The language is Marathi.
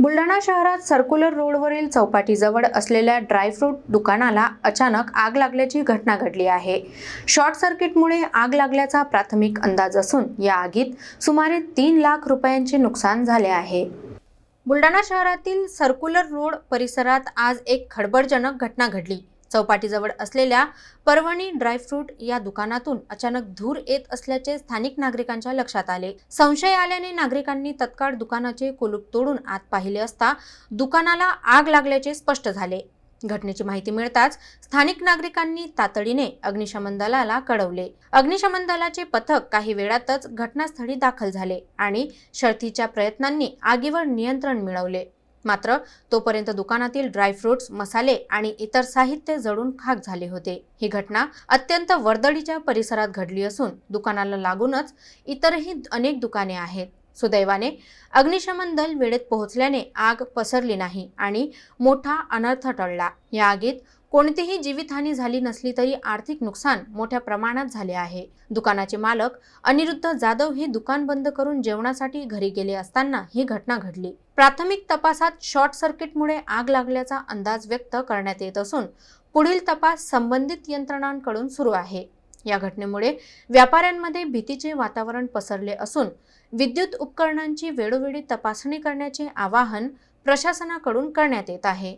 बुलढाणा शहरात सर्क्युलर रोडवरील चौपाटीजवळ असलेल्या ड्रायफ्रूट दुकानाला अचानक आग लागल्याची घटना घडली आहे। शॉर्ट सर्किटमुळे आग लागल्याचा प्राथमिक अंदाज असून या आगीत सुमारे 3 लाख रुपयांचे नुकसान झाले आहे। बुलढाणा शहरातील सर्क्युलर रोड परिसरात आज एक खळबळजनक घटना घडली। चौपाटीजवळ असलेल्या पर्वणी ड्रायफ्रूट या दुकानातून अचानक धूर येत असल्याचे स्थानिक नागरिकांच्या लक्षात आले। संशय आल्याने नागरिकांनी तत्काळ दुकानाचे कुलूप तोडून आत पाहिले असता दुकानाला आग लागल्याचे स्पष्ट झाले। घटनेची माहिती मिळताच स्थानिक नागरिकांनी तातडीने अग्निशमन दलाला कळवले। अग्निशमन दलाचे पथक काही वेळातच घटनास्थळी दाखल झाले आणि शर्थीच्या प्रयत्नांनी आगीवर नियंत्रण मिळवले। मात्र तोपर्यंत दुकानातील ड्रायफ्रुट्स, मसाले आणि इतर साहित्य जळून खाक झाले होते। ही घटना अत्यंत वर्दळीच्या परिसरात घडली असून दुकानाला लागूनच इतरही अनेक दुकाने आहेत। सुदैवाने अग्निशमन दल वेळेत पोहोचल्याने आग पसरली नाही आणि मोठा अनर्थ टळला। या आगीत कोणतीही जीवितहानी झाली नसली तरी आर्थिक नुकसान मोठ्या प्रमाणात झाले आहे। दुकानाचे मालक अनिरुद्ध जाधव हे दुकान बंद करून जेवणासाठी घरी गेले असताना ही घटना घडली। प्राथमिक तपासात शॉर्ट सर्किटमुळे आग लागल्याचा अंदाज व्यक्त करण्यात येत असून पुढील तपास संबंधित यंत्रणांकडून सुरू आहे। या घटनेमुळे व्यापाऱ्यांमध्ये भीतीचे वातावरण पसरले असून विद्युत उपकरणांची वेळोवेळी तपासणी करण्याचे आवाहन प्रशासनाकडून करण्यात येत आहे।